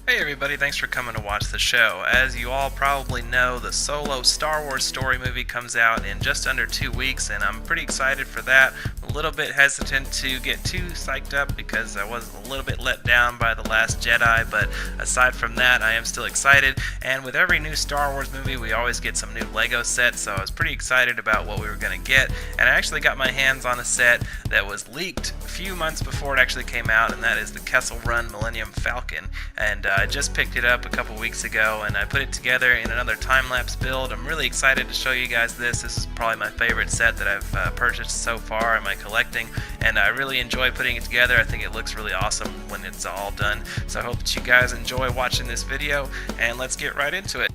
Hey everybody, thanks for coming to watch the show. As you all probably know, the Solo Star Wars story movie comes out in just under 2 weeks, and I'm pretty excited for that. A little bit hesitant to get too psyched up because I was a little bit let down by The Last Jedi, but aside from that, I am still excited. And with every new Star Wars movie, we always get some new Lego sets, so I was pretty excited about what we were going to get. And I actually got my hands on a set that was leaked a few months before it actually came out, and that is the Kessel Run Millennium Falcon. And I just picked it up a couple weeks ago, and I put it together in another time-lapse build. I'm really excited to show you guys this. This is probably my favorite set that I've purchased so far in my collecting, and I really enjoy putting it together. I think it looks really awesome when it's all done. So I hope that you guys enjoy watching this video, and let's get right into it.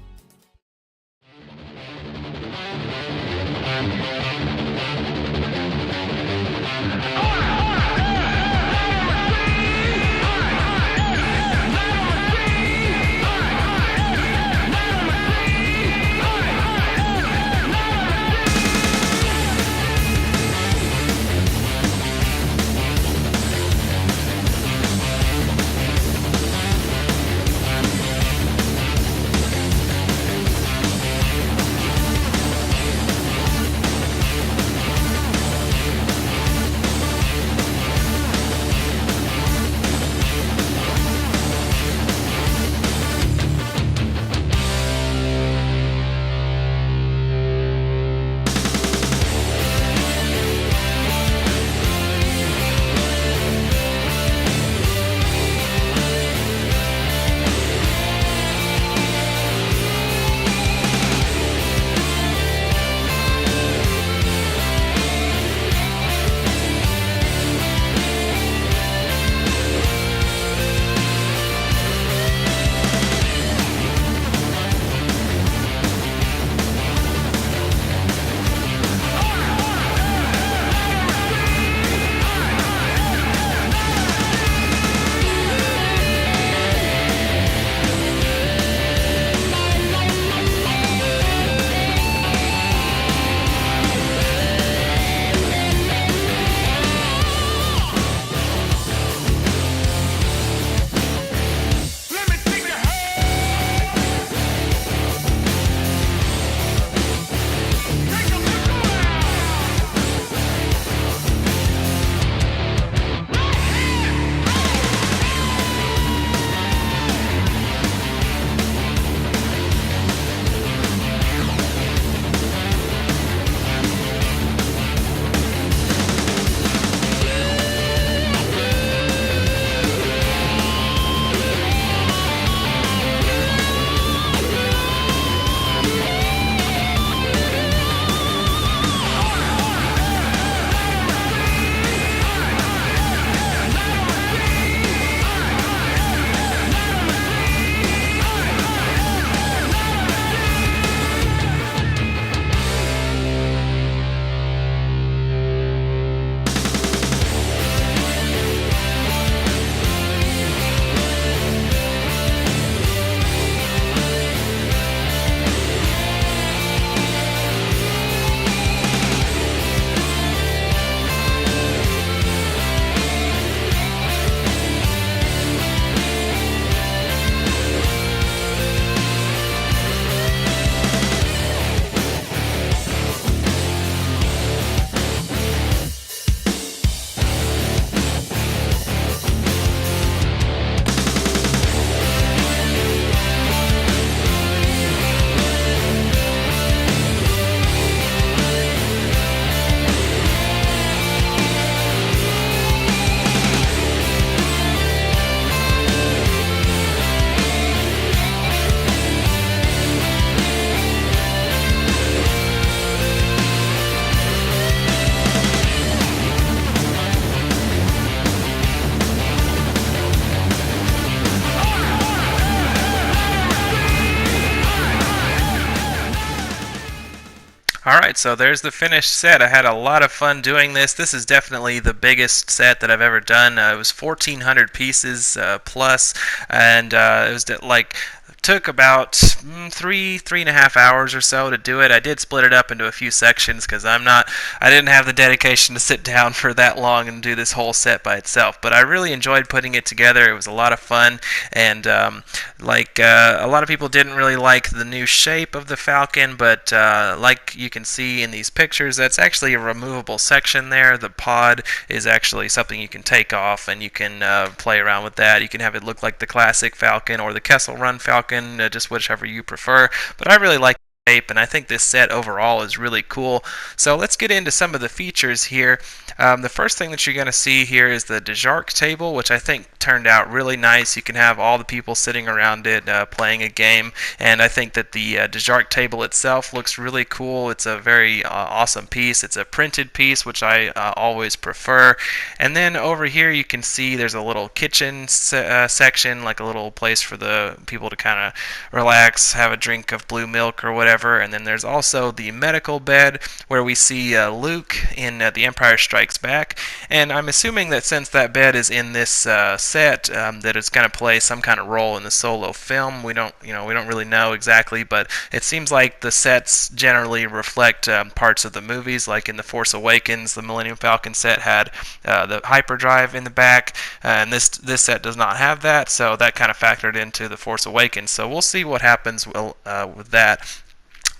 Alright, so there's the finished set. I had a lot of fun doing this. This is definitely the biggest set that I've ever done. It was 1,400 pieces plus, and it was like took about 3.5 hours or so to do it. I did split it up into a few sections because I didn't have the dedication to sit down for that long and do this whole set by itself. But I really enjoyed putting it together. It was a lot of fun, and a lot of people didn't really like the new shape of the Falcon, but like you can see in these pictures, that's actually a removable section there. The pod is actually something you can take off, and you can play around with that. You can have it look like the classic Falcon or the Kessel Run Falcon, just whichever you prefer. But I really like the shape, and I think this set overall is really cool. So let's get into some of the features here. The first thing that you're going to see here is the Dejark table, which I think turned out really nice. You can have all the people sitting around it playing a game, and I think that the Dejark table itself looks really cool. It's a very awesome piece. It's a printed piece, which I always prefer. And then over here you can see there's a little kitchen section, like a little place for the people to kind of relax, have a drink of blue milk or whatever. And then there's also the medical bed where we see Luke in The Empire Strikes Back, and I'm assuming that since that bed is in this set, that it's going to play some kind of role in the Solo film. We don't really know exactly, but it seems like the sets generally reflect parts of the movies. Like in The Force Awakens, the Millennium Falcon set had the hyperdrive in the back, and this set does not have that, so that kind of factored into The Force Awakens. So we'll see what happens with that.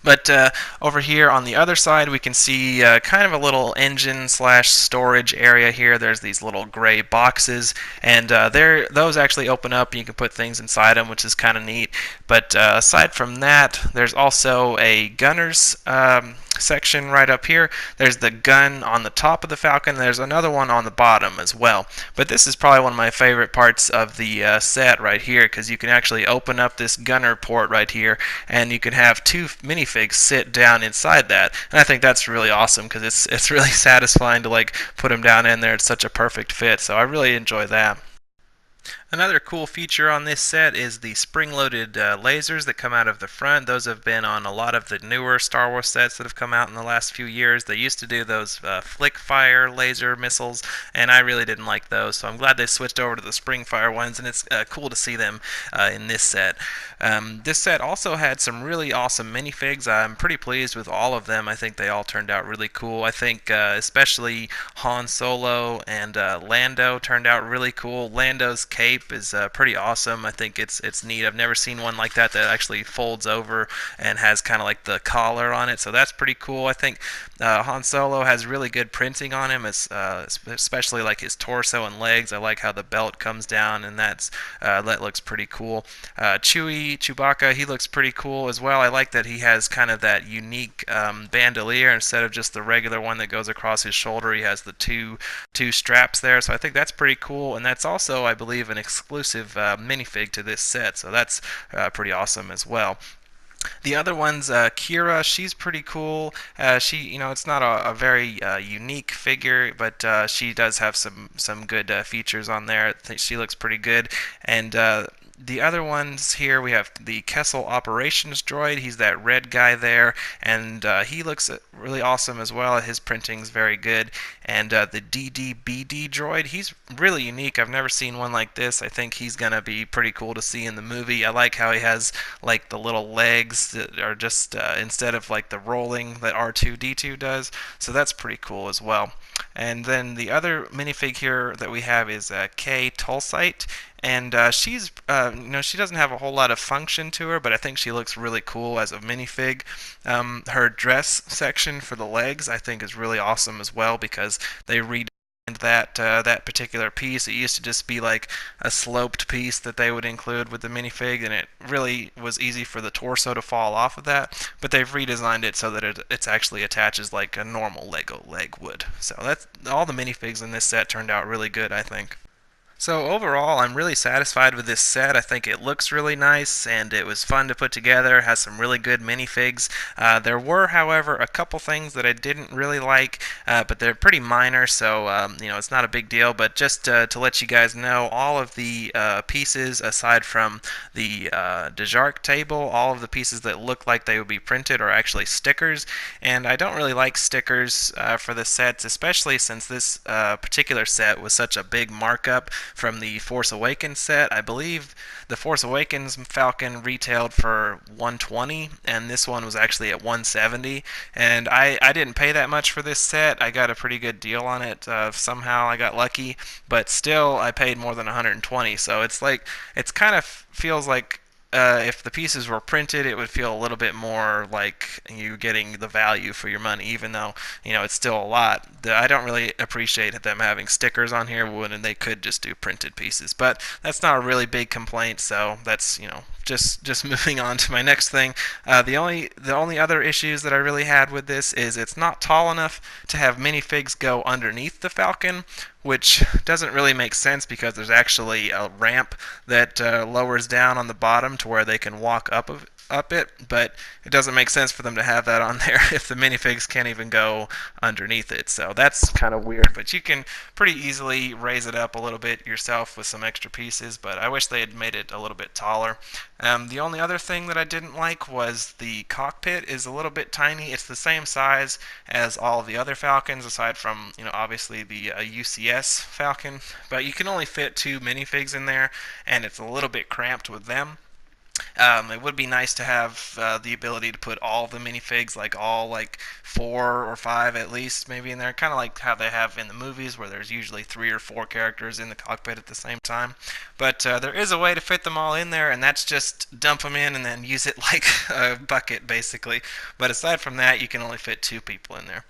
But over here on the other side, we can see kind of a little engine slash storage area here. There's these little gray boxes, and those actually open up, and you can put things inside them, which is kind of neat. But aside from that, there's also a gunner's section right up here. There's the gun on the top of the Falcon. There's another one on the bottom as well. But this is probably one of my favorite parts of the set right here, because you can actually open up this gunner port right here, and you can have two minifigs sit down inside that. And I think that's really awesome, because it's really satisfying to like put them down in there. It's such a perfect fit, so I really enjoy that. Another cool feature on this set is the spring-loaded lasers that come out of the front. Those have been on a lot of the newer Star Wars sets that have come out in the last few years. They used to do those flick-fire laser missiles, and I really didn't like those, so I'm glad they switched over to the spring-fire ones, and it's cool to see them in this set. This set also had some really awesome minifigs. I'm pretty pleased with all of them. I think they all turned out really cool. I think especially Han Solo and Lando turned out really cool. Lando's cape is pretty awesome. I think it's neat. I've never seen one like that actually folds over and has kind of like the collar on it, so that's pretty cool. I think Han Solo has really good printing on him, especially like his torso and legs. I like how the belt comes down, and that looks pretty cool. Chewbacca, he looks pretty cool as well. I like that he has kind of that unique bandolier instead of just the regular one that goes across his shoulder. He has the two straps there, so I think that's pretty cool, and that's also, I believe, an exclusive minifig to this set, so that's pretty awesome as well. The other one's Kira. She's pretty cool. It's not a very unique figure, but she does have some good features on there. I think she looks pretty good. And the other ones here, we have the Kessel Operations Droid. He's that red guy there, and he looks really awesome as well. His printing's very good. And the DDBD Droid, he's really unique. I've never seen one like this. I think he's going to be pretty cool to see in the movie. I like how he has like the little legs that are just instead of like the rolling that R2-D2 does. So that's pretty cool as well. And then the other minifig here that we have is Kay Tulsite. And she's, she doesn't have a whole lot of function to her, but I think she looks really cool as a minifig. Her dress section for the legs, I think, is really awesome as well, because they redesigned that particular piece. It used to just be like a sloped piece that they would include with the minifig, and it really was easy for the torso to fall off of that. But they've redesigned it so that it actually attaches like a normal Lego leg would. So that's all the minifigs in this set turned out really good, I think. So overall, I'm really satisfied with this set. I think it looks really nice, and it was fun to put together. It has some really good minifigs. There were, however, a couple things that I didn't really like, but they're pretty minor, so it's not a big deal. But just to let you guys know, all of the pieces, aside from the Dejark table, all of the pieces that look like they would be printed are actually stickers, and I don't really like stickers for the sets, especially since this particular set was such a big markup. from the Force Awakens set. I believe the Force Awakens Falcon retailed for 120, and this one was actually at 170. And I didn't pay that much for this set. I got a pretty good deal on it. Somehow I got lucky, but still I paid more than 120. So it's kind of feels like if the pieces were printed, it would feel a little bit more like you getting the value for your money, even though it's still a lot. I don't really appreciate them having stickers on here when they could just do printed pieces, but that's not a really big complaint. So that's just moving on to my next thing. The only other issues that I really had with this is it's not tall enough to have minifigs go underneath the Falcon, which doesn't really make sense because there's actually a ramp that lowers down on the bottom to where they can walk up it, but it doesn't make sense for them to have that on there if the minifigs can't even go underneath it. So that's kind of weird, but you can pretty easily raise it up a little bit yourself with some extra pieces, but I wish they had made it a little bit taller. The only other thing that I didn't like was the cockpit is a little bit tiny. It's the same size as all of the other Falcons, aside from obviously the UCS Falcon, but you can only fit 2 minifigs in there, and it's a little bit cramped with them. It would be nice to have the ability to put all the minifigs, like 4 or 5 at least, maybe in there, kind of like how they have in the movies, where there's usually 3 or 4 characters in the cockpit at the same time. But there is a way to fit them all in there, and that's just dump them in and then use it like a bucket, basically. But aside from that, you can only fit 2 people in there.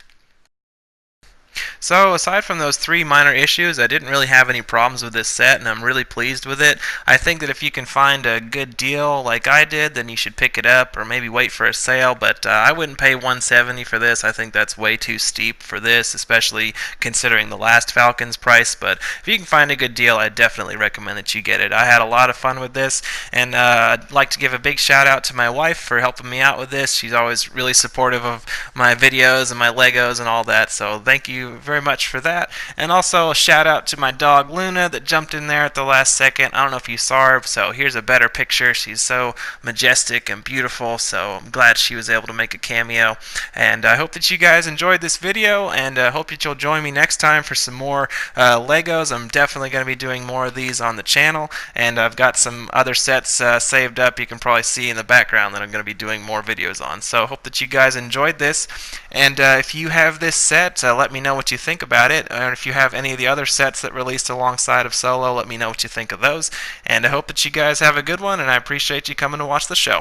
So aside from those 3 minor issues, I didn't really have any problems with this set, and I'm really pleased with it. I think that if you can find a good deal like I did, then you should pick it up or maybe wait for a sale, but I wouldn't pay 170 for this. I think that's way too steep for this, especially considering the last Falcon's price, but if you can find a good deal, I definitely recommend that you get it. I had a lot of fun with this, and I'd like to give a big shout out to my wife for helping me out with this. She's always really supportive of my videos and my Legos and all that, so thank you very much for that. And also a shout out to my dog Luna that jumped in there at the last second. I don't know if you saw her, so here's a better picture. She's so majestic and beautiful, so I'm glad she was able to make a cameo. And I hope that you guys enjoyed this video, and I hope that you'll join me next time for some more Legos. I'm definitely going to be doing more of these on the channel, and I've got some other sets saved up. You can probably see in the background that I'm going to be doing more videos on. So I hope that you guys enjoyed this, and if you have this set, let me know what you think about it. And if you have any of the other sets that released alongside of Solo, let me know what you think of those. And I hope that you guys have a good one, and I appreciate you coming to watch the show.